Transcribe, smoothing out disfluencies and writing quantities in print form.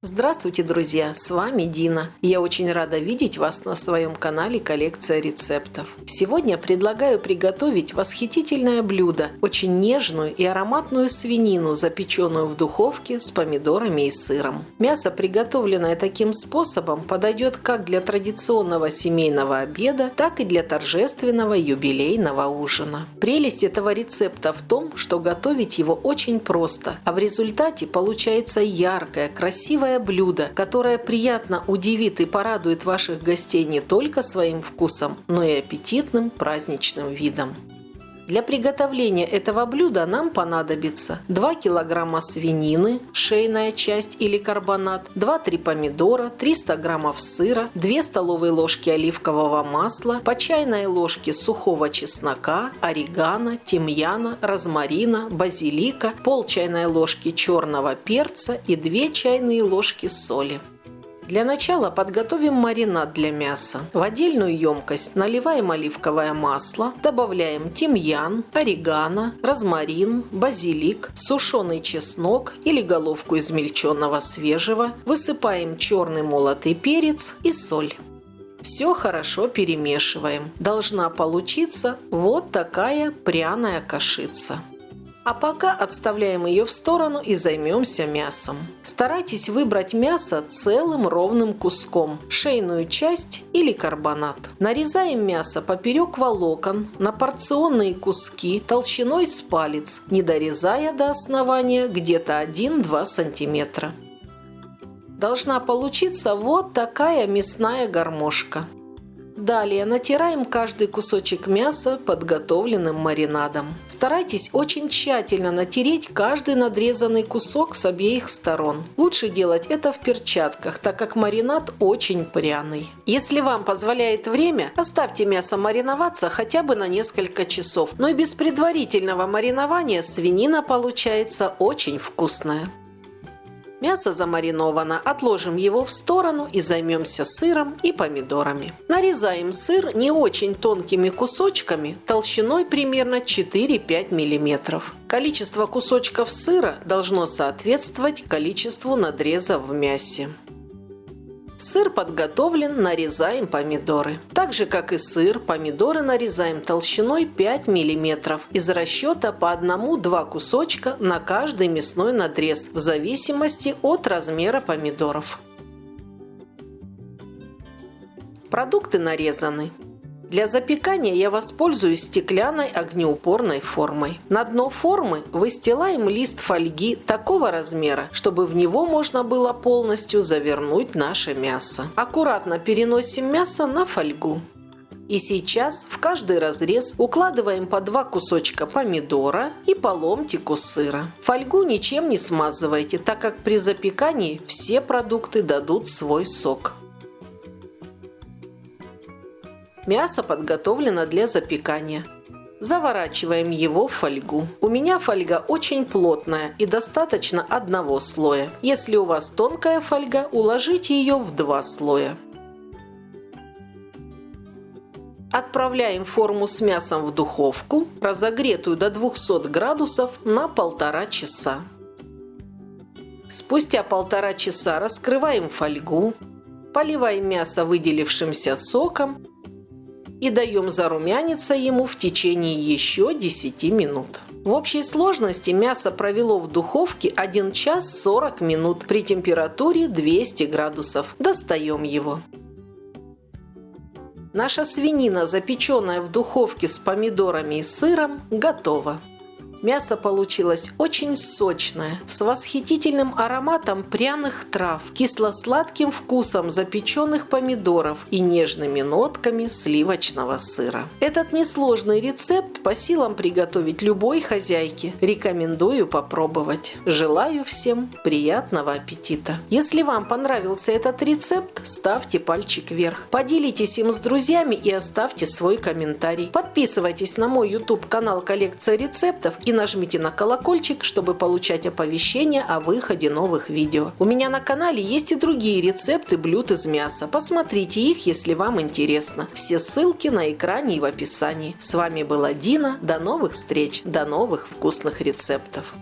Здравствуйте, друзья! С вами Дина. Я очень рада видеть вас на своем канале «Коллекция рецептов». Сегодня предлагаю приготовить восхитительное блюдо, очень нежную и ароматную свинину, запеченную в духовке с помидорами и сыром. Мясо, приготовленное таким способом, подойдет как для традиционного семейного обеда, так и для торжественного юбилейного ужина. Прелесть этого рецепта в том, что готовить его очень просто, а в результате получается яркое, красивое блюдо, которое приятно удивит и порадует ваших гостей не только своим вкусом, но и аппетитным праздничным видом. Для приготовления этого блюда нам понадобится 2 кг свинины, шейная часть или карбонат, 2-3 помидора, 300 г сыра, 2 столовые ложки оливкового масла, по чайной ложке сухого чеснока, орегано, тимьяна, розмарина, базилика, пол чайной ложки черного перца и 2 чайные ложки соли. Для начала подготовим маринад для мяса. В отдельную емкость наливаем оливковое масло, добавляем тимьян, орегано, розмарин, базилик, сушеный чеснок или головку измельченного свежего, высыпаем черный молотый перец и соль. Все хорошо перемешиваем. Должна получиться вот такая пряная кашица. А пока отставляем ее в сторону и займемся мясом. Старайтесь выбрать мясо целым ровным куском, шейную часть или карбонат. Нарезаем мясо поперек волокон на порционные куски толщиной с палец, не дорезая до основания где-то 1-2 см. Должна получиться вот такая мясная гармошка. Далее натираем каждый кусочек мяса подготовленным маринадом. Старайтесь очень тщательно натереть каждый надрезанный кусок с обеих сторон. Лучше делать это в перчатках, так как маринад очень пряный. Если вам позволяет время, оставьте мясо мариноваться хотя бы на несколько часов. Но и без предварительного маринования свинина получается очень вкусная. Мясо замариновано, отложим его в сторону и займемся сыром и помидорами. Нарезаем сыр не очень тонкими кусочками, толщиной примерно 4-5 мм. Количество кусочков сыра должно соответствовать количеству надреза в мясе. Сыр подготовлен, нарезаем помидоры. Так же, как и сыр, помидоры нарезаем толщиной 5 мм из расчета по 1-2 кусочка на каждый мясной надрез в зависимости от размера помидоров. Продукты нарезаны. Для запекания я воспользуюсь стеклянной огнеупорной формой. На дно формы выстилаем лист фольги такого размера, чтобы в него можно было полностью завернуть наше мясо. Аккуратно переносим мясо на фольгу. И сейчас в каждый разрез укладываем по 2 кусочка помидора и по ломтику сыра. Фольгу ничем не смазывайте, так как при запекании все продукты дадут свой сок. Мясо подготовлено для запекания. Заворачиваем его в фольгу. У меня фольга очень плотная и достаточно 1 слоя. Если у вас тонкая фольга, уложите ее в 2 слоя. Отправляем форму с мясом в духовку, разогретую до 200 градусов, на 1,5 часа. Спустя 1,5 часа раскрываем фольгу, поливаем мясо выделившимся соком и даем зарумяниться ему в течение еще 10 минут. В общей сложности мясо провело в духовке 1 час 40 минут при температуре 200 градусов. Достаем его. Наша свинина, запеченная в духовке с помидорами и сыром, готова. Мясо получилось очень сочное, с восхитительным ароматом пряных трав, кисло-сладким вкусом запеченных помидоров и нежными нотками сливочного сыра. Этот несложный рецепт по силам приготовить любой хозяйке. Рекомендую попробовать. Желаю всем приятного аппетита. Если вам понравился этот рецепт, ставьте пальчик вверх. Поделитесь им с друзьями и оставьте свой комментарий. Подписывайтесь на мой YouTube-канал «Коллекция рецептов» и нажмите на колокольчик, чтобы получать оповещения о выходе новых видео. У меня на канале есть и другие рецепты блюд из мяса. Посмотрите их, если вам интересно. Все ссылки на экране и в описании. С вами была Дина. До новых встреч, до новых вкусных рецептов.